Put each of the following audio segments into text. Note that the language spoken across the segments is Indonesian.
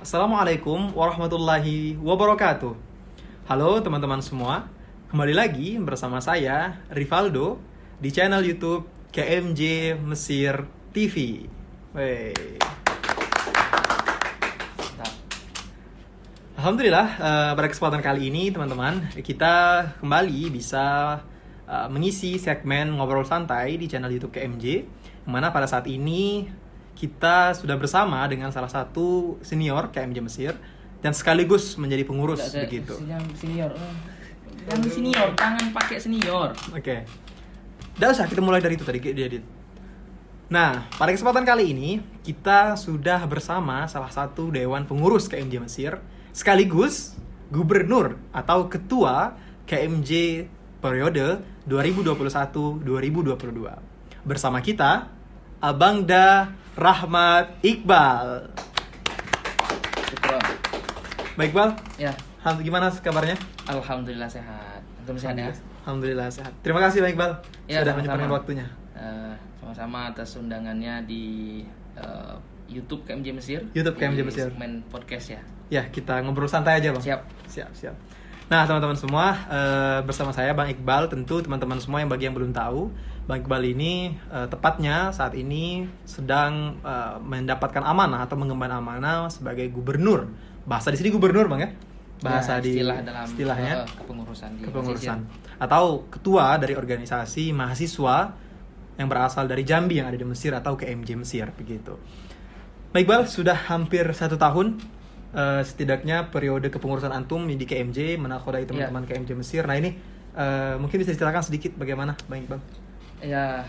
Assalamualaikum warahmatullahi wabarakatuh. Halo teman-teman semua, kembali lagi bersama saya Rivaldo di channel YouTube KMJ Mesir TV. Wey. Alhamdulillah, pada kesempatan kali ini teman-teman kita kembali bisa mengisi segmen ngobrol santai di channel YouTube KMJ, yang mana pada saat ini kita sudah bersama dengan salah satu senior KMJ Mesir dan sekaligus menjadi pengurus begitu. Senior, jangan pakai senior. Oke. Nggak usah, kita mulai dari itu tadi diedit. Nah, pada kesempatan kali ini kita sudah bersama salah satu dewan pengurus KMJ Mesir sekaligus gubernur atau ketua KMJ periode 2021-2022. Bersama kita Abangda Rahmat Iqbal. Betul. Baik, Bal. Ya. Gimana kabarnya? Alhamdulillah sehat. Antum sehat ya? Alhamdulillah sehat. Terima kasih Bang Iqbal Ya, sudah sama-sama. menyempatkan waktunya. Sama-sama atas undangannya di YouTube KMJ Mesir. YouTube KMJ Mesir. Segmen podcast ya. Ya, kita ngobrol santai aja, Bang. Siap. Nah, teman-teman semua, bersama saya Bang Iqbal. Tentu teman-teman semua yang bagi yang belum tahu, Bang Iqbal ini tepatnya saat ini sedang mendapatkan amanah atau mengemban amanah sebagai gubernur. Bahasa di sini gubernur, Bang ya? Bahasa ya, di dalam istilahnya kepengurusan kepengurusan atau ketua dari organisasi mahasiswa yang berasal dari Jambi yang ada di Mesir atau KMJ Mesir begitu. Bang Iqbal, sudah hampir 1 tahun setidaknya periode kepengurusan antum di KMJ menakodai teman-teman KMJ Mesir. Nah ini mungkin bisa diceritakan sedikit bagaimana Bang Iqbal? Ya,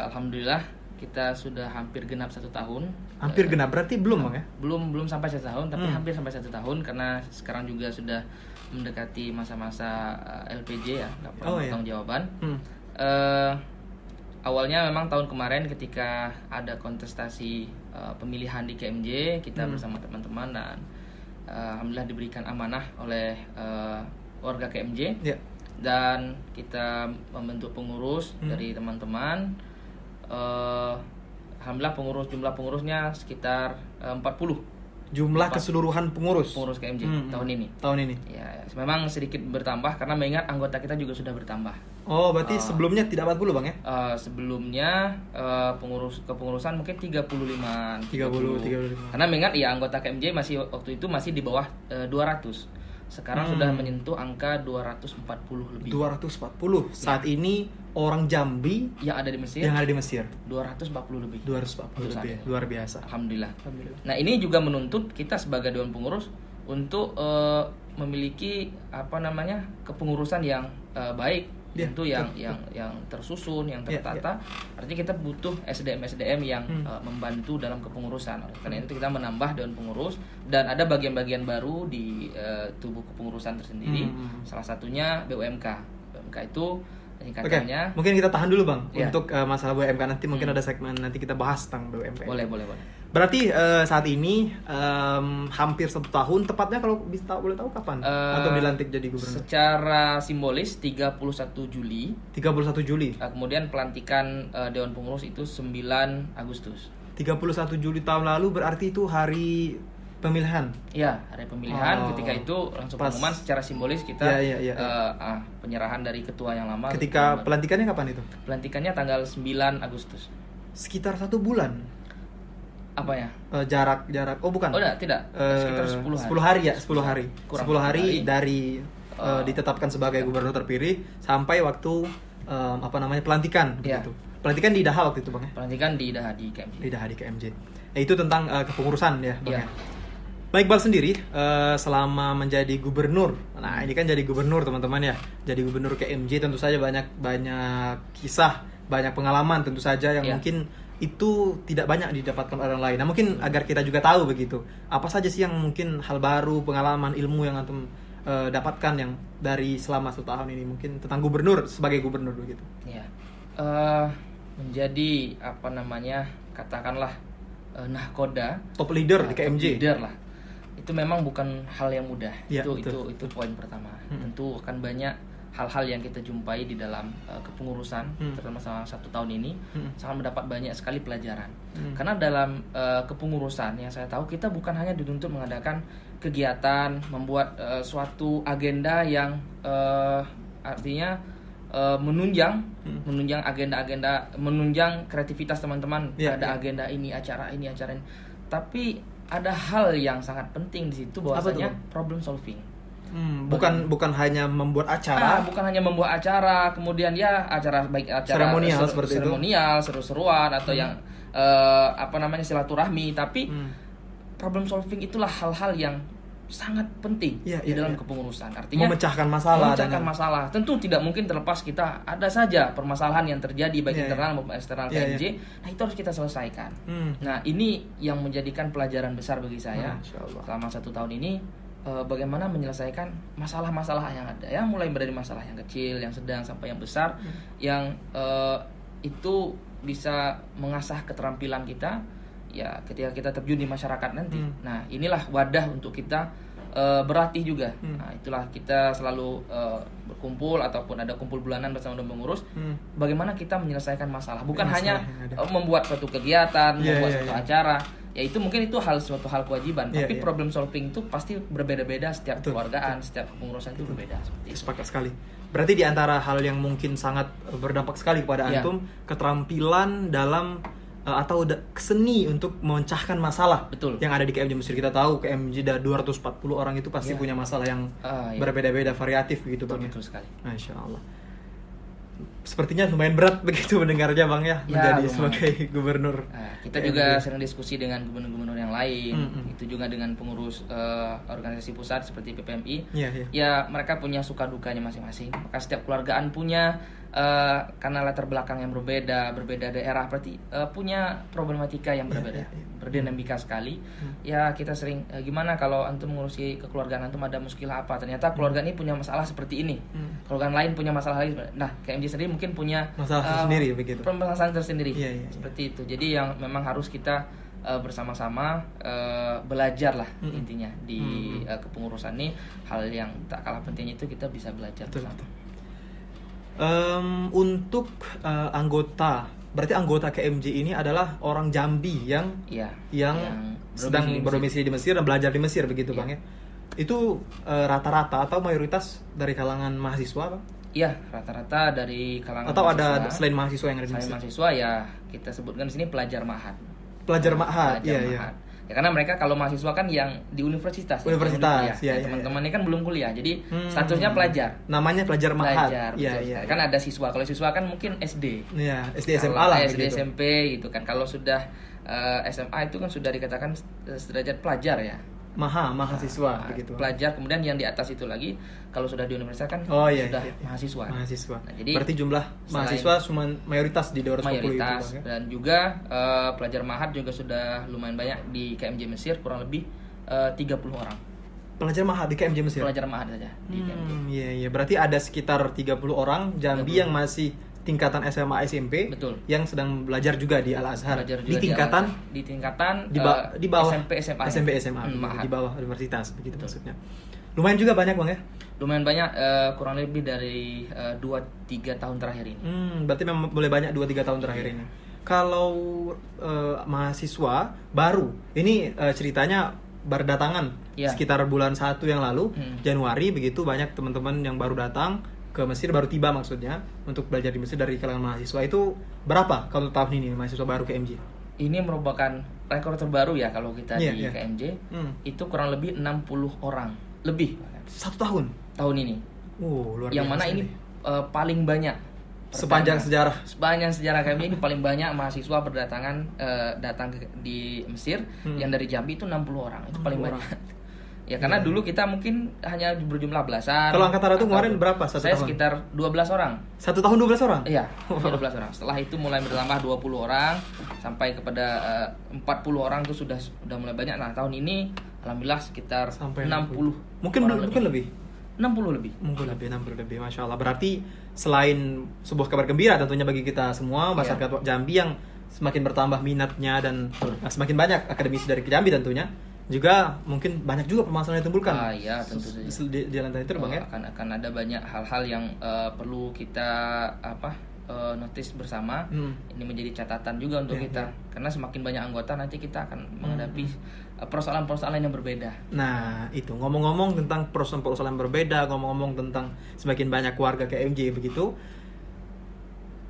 alhamdulillah kita sudah hampir genap 1 tahun. Hampir genap berarti belum, Bang ya? Belum sampai 1 tahun, tapi hampir sampai 1 tahun karena sekarang juga sudah mendekati masa-masa LPJ ya, laporan jawaban. Awalnya memang tahun kemarin ketika ada kontestasi pemilihan di KMJ, kita bersama teman-teman dan alhamdulillah diberikan amanah oleh warga KMJ. Yeah. Dan kita membentuk pengurus dari teman-teman. Alhamdulillah jumlah pengurusnya sekitar 40. Jumlah keseluruhan pengurus KMJ tahun ini. Ya, memang sedikit bertambah karena mengingat anggota kita juga sudah bertambah. Oh, berarti sebelumnya tidak 40, Bang ya? Sebelumnya kepengurusan mungkin 35. 35. Karena mengingat ya anggota KMJ waktu itu masih di bawah 200. Sekarang sudah menyentuh angka 240 lebih. 240. Saat ini orang Jambi yang ada di Mesir 240 lebih. 240 lebih. Luar biasa. Alhamdulillah. Nah, ini juga menuntut kita sebagai dewan pengurus untuk memiliki kepengurusan yang baik. Tentu yang tersusun, yang tertata. Artinya kita butuh SDM yang membantu dalam kepengurusan. Karena itu kita menambah dewan pengurus dan ada bagian-bagian baru di tubuh kepengurusan tersendiri. Salah satunya BUMK. BUMK itu singkatannya. Mungkin kita tahan dulu, Bang, untuk masalah BUMK nanti mungkin ada segmen nanti kita bahas tentang BUMK. Boleh. Berarti saat ini hampir 1 tahun, tepatnya kalau boleh tahu kapan atau dilantik jadi gubernur? Secara simbolis 31 Juli. 31 Juli. Kemudian pelantikan dewan pengurus itu 9 Agustus. 31 Juli tahun lalu berarti itu hari pemilihan. Iya, hari pemilihan. Ketika itu langsung pengumuman secara simbolis kita penyerahan dari ketua yang lama. Ketika pelantikannya kapan itu? Pelantikannya tanggal 9 Agustus. Sekitar 1 bulan. Apa ya? Jarak. Oh, bukan. Oh, tidak. Sekitar 10 hari. 10 hari ya, 10 hari. Kurang 10 hari dari ditetapkan sebagai gubernur terpilih sampai waktu pelantikan begitu. Pelantikan di Daha waktu itu, Bang ya? Pelantikan di Daha di KMJ. Di Daha di KMJ. Itu tentang kepengurusan ya, Bang ya. Bang Iqbal sendiri selama menjadi gubernur. Nah, ini kan jadi gubernur, teman-teman ya. Jadi gubernur KMJ tentu saja banyak kisah, banyak pengalaman tentu saja yang mungkin itu tidak banyak didapatkan orang lain. Nah, mungkin agar kita juga tahu begitu. Apa saja sih yang mungkin hal baru, pengalaman, ilmu yang antum dapatkan yang dari selama 1 tahun ini mungkin tentang gubernur sebagai gubernur begitu. Ya. Menjadi katakanlah nahkoda, top leader di KMJ. Top leader lah. Itu memang bukan hal yang mudah. Ya, itu poin pertama. Tentu akan banyak hal-hal yang kita jumpai di dalam kepengurusan terutama selama 1 tahun ini sangat mendapat banyak sekali pelajaran. Karena dalam kepengurusan yang saya tahu kita bukan hanya dituntut mengadakan kegiatan, membuat suatu agenda yang artinya menunjang agenda-agenda, menunjang kreativitas teman-teman. Ada agenda ini, acara ini. Tapi ada hal yang sangat penting di situ bahwasanya problem solving. Bukan hanya membuat acara. Bukan hanya membuat acara, kemudian acara seremonial seperti seremonial, seru-seruan atau yang silaturahmi, tapi problem solving itulah hal-hal yang sangat penting di dalam kepengurusan. Artinya memecahkan masalah. Tentu tidak mungkin terlepas kita ada saja permasalahan yang terjadi baik internal maupun eksternal KMJ. Nah, itu harus kita selesaikan. Nah, ini yang menjadikan pelajaran besar bagi saya selama 1 tahun ini, bagaimana menyelesaikan masalah-masalah yang ada, ya mulai dari masalah yang kecil, yang sedang sampai yang besar, yang itu bisa mengasah keterampilan kita ya ketika kita terjun di masyarakat nanti. Nah, inilah wadah untuk kita berlatih juga. Nah, itulah kita selalu berkumpul ataupun ada kumpul bulanan bersama dengan pengurus. Bagaimana kita menyelesaikan masalah, bukan hanya membuat suatu kegiatan, membuat suatu acara. Ya itu mungkin itu suatu hal kewajiban, tapi problem solving itu pasti berbeda-beda setiap keluargaan, setiap kepengurusan itu berbeda. Sepakat sekali. Berarti di antara hal yang mungkin sangat berdampak sekali kepada antum, keterampilan dalam atau seni untuk memecahkan masalah. Betul. Yang ada di KMJ Mesir. Kita tahu KMJ ada 240 orang itu pasti punya masalah yang berbeda-beda, variatif gitu Bang. Betul sekali. Masya Allah. Sepertinya lumayan berat begitu mendengarnya Bang menjadi sebagai gubernur. Kita juga sering diskusi dengan gubernur-gubernur yang lain, itu juga dengan pengurus organisasi pusat seperti PPMI. Ya mereka punya suka dukanya masing-masing. Maka setiap keluargaan punya karena latar belakang yang berbeda daerah, berarti punya problematika yang berbeda, berdinamika sekali. Ya kita sering gimana kalau antum mengurusi kekeluargaan antum ada muskilah apa? Ternyata keluarga ini punya masalah seperti ini, keluarga lain punya masalah lain. Nah, KMJ sendiri mungkin punya masalah sendiri begitu. Permasalahan tersendiri. Seperti itu. Jadi yang memang harus kita bersama-sama belajar lah intinya di kepengurusan ini. Hal yang tak kalah pentingnya itu kita bisa belajar bersama. Untuk anggota, berarti anggota KMJ ini adalah orang Jambi yang sedang berdomisili di Mesir dan belajar di Mesir begitu Bang ya. Itu rata-rata atau mayoritas dari kalangan mahasiswa Bang? Iya, rata-rata dari kalangan atau mahasiswa. Ada selain mahasiswa yang ada di Mesir? Selain mahasiswa ya kita sebutkan di sini pelajar ma'had. Pelajar ma'had, iya. Ya karena mereka kalau mahasiswa kan yang di universitas. Teman-teman ini kan belum kuliah, jadi statusnya pelajar. Namanya pelajar ma'had. Iya. Kan ada siswa. Kalau siswa kan mungkin SD. Iya, SD SMA lah SD gitu. SMP gitu kan. Kalau sudah SMA itu kan sudah dikatakan sederajat pelajar ya. Mahasiswa begitu. Pelajar, kemudian yang di atas itu lagi kalau sudah di universitas kan sudah mahasiswa. Nah, jadi berarti jumlah mahasiswa cuma mayoritas di 240 mayoritas itu, dan juga pelajar ma'had juga sudah lumayan banyak di KMJ Mesir, kurang lebih 30 orang. Pelajar ma'had di KMJ Mesir. Pelajar ma'had saja di KMJ. Iya, berarti ada sekitar 30 orang Jambi yang masih tingkatan SMA SMP. Betul. Yang sedang belajar juga di Al-Azhar. Di tingkatan di bawah SMP SMA di bawah universitas begitu. Betul. Maksudnya. Lumayan juga banyak Bang ya? Lumayan banyak, kurang lebih dari 2-3 tahun terakhir ini. Berarti memang boleh banyak 2-3 tahun terakhir ini. Kalau mahasiswa baru, ini ceritanya berdatangan sekitar bulan 1 yang lalu, Januari begitu, banyak teman-teman yang baru datang ke Mesir, baru tiba maksudnya, untuk belajar di Mesir dari kalangan mahasiswa. Itu berapa kalau tahun ini mahasiswa baru KMJ? Ini merupakan rekor terbaru ya kalau kita di KMJ. Itu kurang lebih 60 orang lebih. 1 tahun ini. Luar biasa. Yang mana ini paling banyak sepanjang sejarah KMJ ini paling banyak mahasiswa berdatangan datang di Mesir. Yang dari Jambi itu 60 orang. Itu paling banyak. Ya karena dulu kita mungkin hanya berjumlah belasan. Kalau angkatan itu kemarin berapa? Saya sekitar 12 orang. 1 tahun 12 orang? Iya, 12 orang. Setelah itu mulai bertambah 20 orang sampai kepada 40 orang itu sudah mulai banyak. Nah, tahun ini alhamdulillah sekitar sampai 60. Mungkin lebih. 60 lebih. Mungkin lebih. Masya Allah. Berarti selain sebuah kabar gembira tentunya bagi kita semua masyarakat Jambi yang semakin bertambah minatnya dan semakin banyak akademisi dari Jambi tentunya. juga mungkin banyak juga permasalahan yang ditimbulkan. Iya, tentu saja. Di lantai itu Bang ya. Akan ada banyak hal-hal yang perlu kita notice bersama. Ini menjadi catatan juga untuk kita. Karena semakin banyak anggota nanti kita akan menghadapi persoalan-persoalan yang berbeda. Nah, itu ngomong-ngomong tentang persoalan yang berbeda, ngomong-ngomong tentang semakin banyak warga KMJ begitu.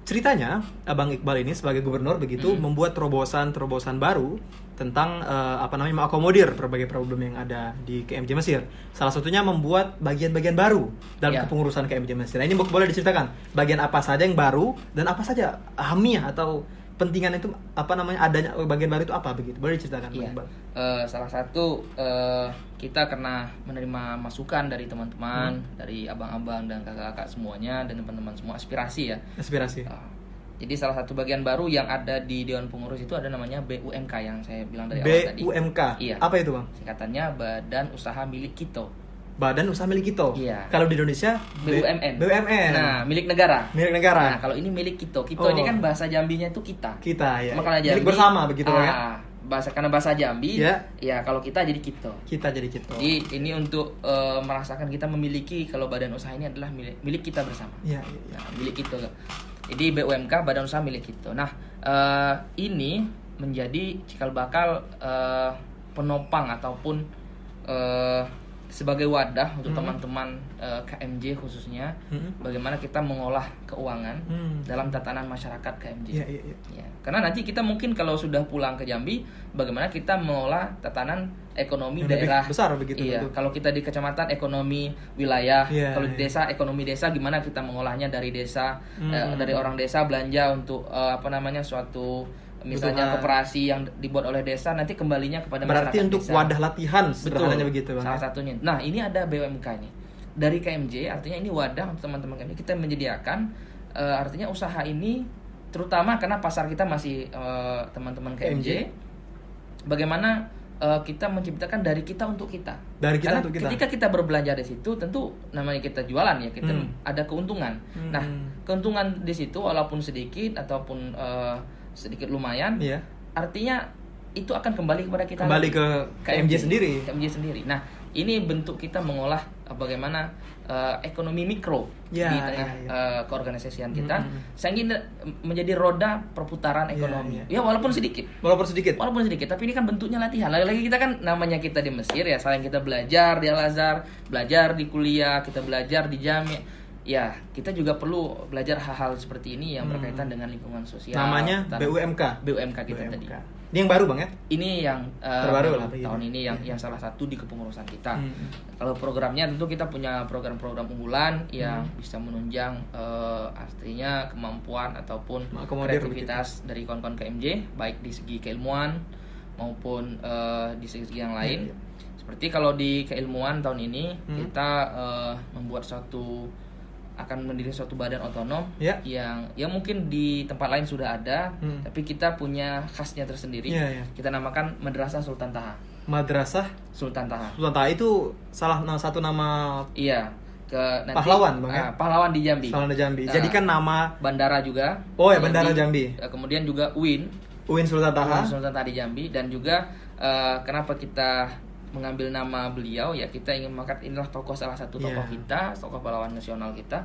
Ceritanya Abang Iqbal ini sebagai gubernur begitu membuat terobosan baru tentang mengakomodir berbagai problem yang ada di KMJ Mesir. Salah satunya membuat bagian-bagian baru dalam kepengurusan KMJ Mesir. Nah, ini boleh diceritakan bagian apa saja yang baru dan apa saja ahamiah atau pentingan itu adanya bagian baru itu apa begitu. Boleh diceritakan Bang Iqbal? Salah satu kita karena menerima masukan dari teman-teman, dari abang-abang dan kakak-kakak semuanya dan teman-teman semua aspirasi ya. Jadi salah satu bagian baru yang ada di Dewan Pengurus itu ada namanya BUMK yang saya bilang dari awal tadi. BUMK? Iya. Apa itu Bang? Singkatannya Badan Usaha Milik Kito. Badan Usaha Milik Kito. Iya. Kalau di Indonesia BUMN. BUMN. Nah, milik negara. Milik negara. Nah, kalau ini milik Kito. Kito ini kan bahasa Jambinya itu kita. Kita ya. Makanya Jambi, milik bersama begitu ya. Karena bahasa Jambi, ya kalau kita jadi Kito. Kita jadi Kito. Jadi ini untuk merasakan kita memiliki kalau badan usaha ini adalah milik kita bersama. Iya. Nah, milik Kito. Jadi BUMK Badan Usaha Milik Kito. Nah, ini menjadi cikal bakal penopang ataupun sebagai wadah untuk teman-teman KMJ khususnya bagaimana kita mengolah keuangan dalam tatanan masyarakat KMJ. Ya. Karena nanti kita mungkin kalau sudah pulang ke Jambi, bagaimana kita mengolah tatanan ekonomi yang daerah besar begitu. Iya. Kalau kita di kecamatan ekonomi wilayah, kalau di desa ekonomi desa gimana kita mengolahnya dari desa, dari orang desa belanja untuk suatu misalnya koperasi yang dibuat oleh desa nanti kembalinya kepada masyarakat. Berarti untuk desa. Wadah latihan sederhananya begitu Bang. Salah satunya. Nah, ini ada BUMK ini. Dari KMJ artinya ini wadah untuk teman-teman KMJ kita menyediakan artinya usaha ini terutama karena pasar kita masih teman-teman KMJ. Bagaimana kita menciptakan dari kita untuk kita. Dari kita karena untuk kita. Ketika kita berbelanja di situ tentu namanya kita jualan ya, kita ada keuntungan. Nah, keuntungan di situ walaupun sedikit ataupun sedikit lumayan, artinya itu akan kembali kepada kita. Kembali ke KMJ sendiri. KMJ sendiri. Nah, ini bentuk kita mengolah bagaimana ekonomi mikro di tengah keorganisasian kita, sehingga menjadi roda perputaran ekonomi. Ya walaupun sedikit. Walaupun sedikit, tapi ini kan bentuknya latihan. Lagi-lagi kita kan namanya kita di Mesir ya, selain kita belajar di Al-Azhar, belajar di kuliah, kita belajar di Jami'. Ya, kita juga perlu belajar hal-hal seperti ini yang berkaitan dengan lingkungan sosial. Namanya BUMK. BUMK kita tadi. Ini yang baru Bang ya? Ini yang terbaru lah tahun ini yang salah satu di kepengurusan kita. Kalau programnya tentu kita punya program-program unggulan yang bisa menunjang artinya kemampuan ataupun kreativitas dari kawan-kawan KMJ baik di segi keilmuan maupun di segi yang lain. Seperti kalau di keilmuan tahun ini kita membuat akan mendirikan suatu badan otonom yang mungkin di tempat lain sudah ada, tapi kita punya khasnya tersendiri. Kita namakan Madrasah Sultan Taha. Madrasah Sultan Taha. Sultan Taha itu salah satu nama nanti, pahlawan Bang ya? Pahlawan di Jambi. Pahlawan di Jambi. Jadi kan nama bandara juga. Oh ya, bandara Jambi. Kemudian juga UIN Sultan Taha. Sultan Taha di Jambi, dan juga kenapa kita mengambil nama beliau ya, kita ingin mengangkat inilah salah satu tokoh kita, tokoh pahlawan nasional kita,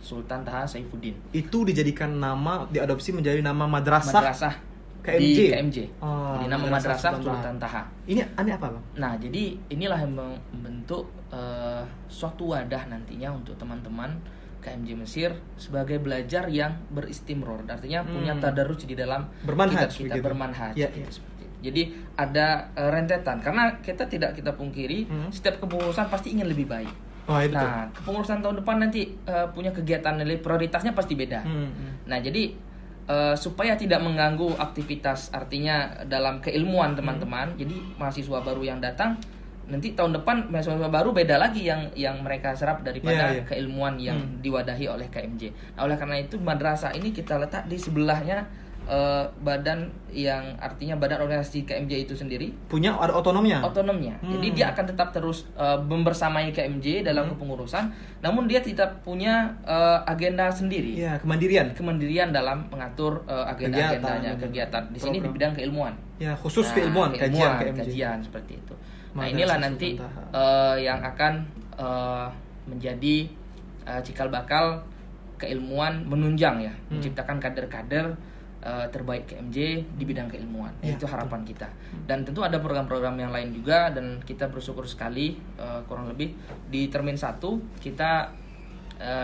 Sultan Taha Saifuddin. Itu dijadikan nama, diadopsi menjadi nama madrasah KMJ. Di KMJ. Jadi nama madrasah Sultan Taha. Ini apa Bang? Nah, jadi inilah yang membentuk suatu wadah nantinya untuk teman-teman KMJ Mesir sebagai belajar yang beristimror, artinya punya tadarruj di dalam bermanhaj, kita bermanhaj. Jadi ada rentetan, karena kita pungkiri setiap kepengurusan pasti ingin lebih baik. Nah, kepengurusan tahun depan nanti punya kegiatan nilai prioritasnya pasti beda. Nah, jadi supaya tidak mengganggu aktivitas artinya dalam keilmuan teman-teman, jadi mahasiswa baru yang datang nanti tahun depan mahasiswa baru beda lagi yang mereka serap daripada keilmuan yang diwadahi oleh KMJ. Nah, oleh karena itu madrasah ini kita letak di sebelahnya badan yang artinya badan organisasi KMJ itu sendiri punya ada otonomnya. Jadi dia akan tetap terus membersamai KMJ dalam kepengurusan, namun dia tidak punya agenda sendiri. Iya, Kemandirian dalam mengatur agenda-agendanya, kegiatan. Di sini di bidang keilmuan. Ya, khusus keilmuan, kajian seperti itu. Nah, inilah nanti yang akan menjadi cikal bakal keilmuan menunjang ya, menciptakan kader-kader terbaik KMJ di bidang keilmuan. Itu harapan kita. Dan tentu ada program-program yang lain juga, dan kita bersyukur sekali kurang lebih di Termin 1 kita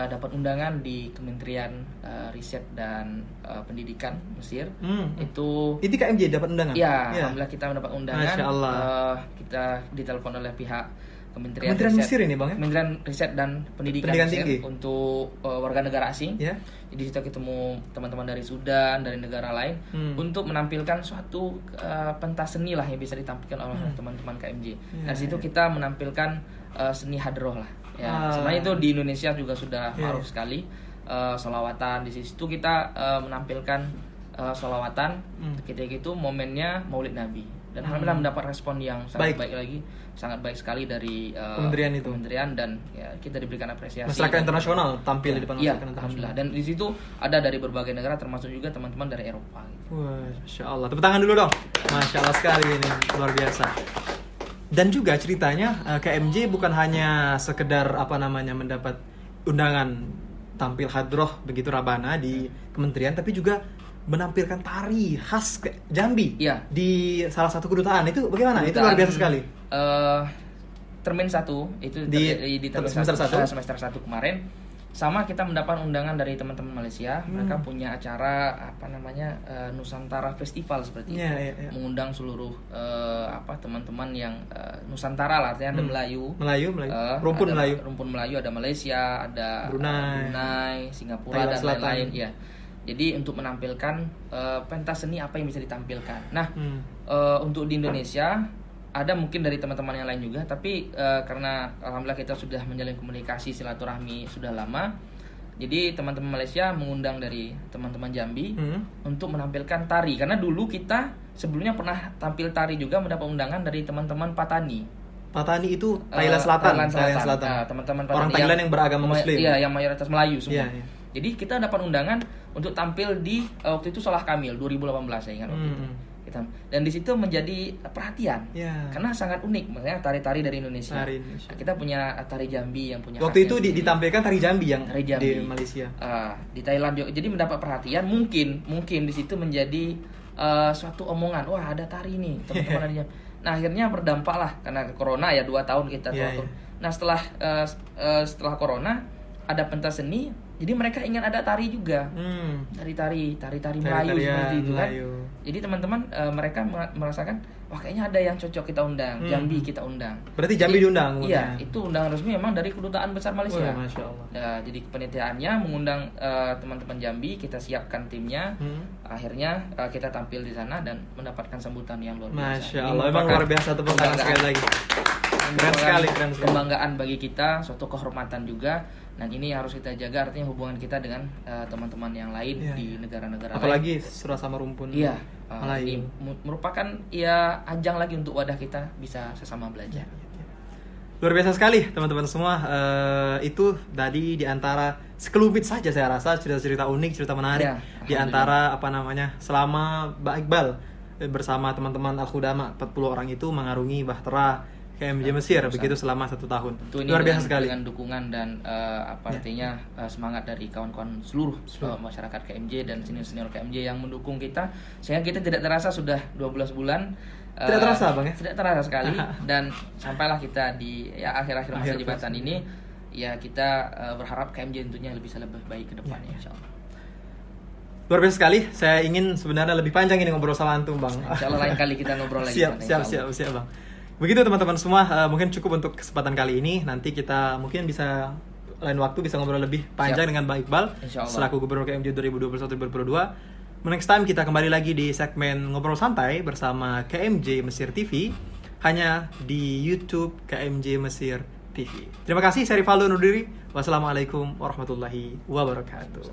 dapat undangan di Kementerian Riset dan Pendidikan Mesir. Itu KMJ dapat undangan? Ya, alhamdulillah kita mendapat undangan. Masya Allah. Kita ditelepon oleh pihak Kementerian Mesir ini bang ya? Kementerian Riset dan Pendidikan Mesir tinggi untuk warga negara asing. Yeah. Jadi kita ketemu teman-teman dari Sudan, dari negara lain untuk menampilkan suatu pentas seni lah yang bisa ditampilkan oleh teman-teman KMJ. Nah, di situ kita menampilkan seni hadroh lah. Ya, sebenarnya itu di Indonesia juga sudah ma'ruf sekali. Sholawatan di situ kita menampilkan sholawatan. Ketika itu momennya Maulid Nabi. Dan alhamdulillah mendapat respon yang sangat sangat baik sekali dari kementerian, dan ya kita diberikan apresiasi. Masyarakat internasional tampil di depan masyarakat internasional. Dan di situ ada dari berbagai negara, termasuk juga teman-teman dari Eropa. Wah, Masya Allah. Tepuk tangan dulu dong. Masya Allah sekali ini, luar biasa. Dan juga ceritanya KMJ bukan hanya sekedar mendapat undangan tampil hadroh begitu Rabana di kementerian, tapi juga menampilkan tari khas Jambi di salah satu kedutaan. Itu bagaimana? Itu luar biasa sekali. Termin 1 itu di semester 1 kemarin, sama kita mendapat undangan dari teman-teman Malaysia. Mereka punya acara Nusantara Festival seperti itu. Mengundang seluruh teman-teman yang Nusantara lah, artinya ada Melayu, rumpun Melayu, ada Malaysia, ada Brunei, Singapura, dan lain-lain ya. Jadi untuk menampilkan pentas seni apa yang bisa ditampilkan. Nah, untuk di Indonesia ada mungkin dari teman-teman yang lain juga, tapi karena alhamdulillah kita sudah menjalin komunikasi silaturahmi sudah lama. Jadi teman-teman Malaysia mengundang dari teman-teman Jambi untuk menampilkan tari, karena dulu kita sebelumnya pernah tampil tari juga, mendapat undangan dari teman-teman Patani. Patani itu Thailand Selatan. Teman-teman Patani orang Thailand yang beragama Muslim. Iya, yang mayoritas Melayu semua. Jadi kita dapat undangan untuk tampil di waktu itu Solah Kamil 2018 saya ingat waktu itu. Dan di situ menjadi perhatian karena sangat unik, maksudnya tari-tari dari Indonesia. Nah, kita punya tari Jambi yang punya waktu itu ditampilkan tari Jambi yang di Malaysia, di Thailand juga. Jadi mendapat perhatian, mungkin di situ menjadi suatu omongan, wah ada tari nih teman-teman dari Jambi. Nah, akhirnya berdampak lah karena corona ya 2 tahun kita tutup. Nah, setelah corona ada pentas seni, jadi mereka ingin ada tari juga. Tari Melayu seperti itu kan. Jadi teman-teman mereka merasakan, wah kayaknya ada yang cocok kita undang. Jambi kita undang. Berarti Jambi diundang? Iya, itu undangan resmi memang dari Kedutaan Besar Malaysia. Masya Allah. Jadi kepanitiaannya mengundang teman-teman Jambi, kita siapkan timnya. Akhirnya kita tampil di sana dan mendapatkan sambutan yang luar biasa. Masya Allah, memang luar biasa. Tepuk tangan sekali lagi. Keren sekali. Kebanggaan bagi kita, suatu kehormatan juga. Dan ini harus kita jaga, artinya hubungan kita dengan teman-teman yang lain di negara-negara lain. Apalagi surah sama rumpun. Ini merupakan ajang lagi untuk wadah kita bisa sesama belajar. Luar biasa sekali teman-teman semua. Itu tadi di antara sekelumit saja saya rasa cerita-cerita unik, cerita menarik di antara selama Mbak Iqbal bersama teman-teman Al-Khudama 40 orang itu mengarungi bahtera KMJ Mesir begitu selama 1 tahun. Luar biasa sekali. Dengan dukungan dan artinya semangat dari kawan-kawan seluruh masyarakat KMJ dan senior-senior KMJ yang mendukung kita, sehingga kita tidak terasa sudah 12 bulan. Tidak terasa bang ya? Tidak terasa sekali. Dan sampailah kita di akhir-akhir masa jabatan ini, kita berharap KMJ tentunya bisa lebih baik ke depannya, insyaallah. Luar biasa sekali. Saya ingin sebenarnya lebih panjang ini ngobrol sama antum bang. Insyaallah lain kali kita ngobrol lagi. Siap bang. Begitu teman-teman semua, mungkin cukup untuk kesempatan kali ini. Nanti kita mungkin bisa lain waktu bisa ngobrol lebih panjang dengan Mbak Iqbal selaku Gubernur KMJ 2021-2022. Next time kita kembali lagi di segmen Ngobrol Santai bersama KMJ Mesir TV, hanya di YouTube KMJ Mesir TV. Terima kasih, saya Rivaldo undur diri. Wassalamualaikum warahmatullahi wabarakatuh.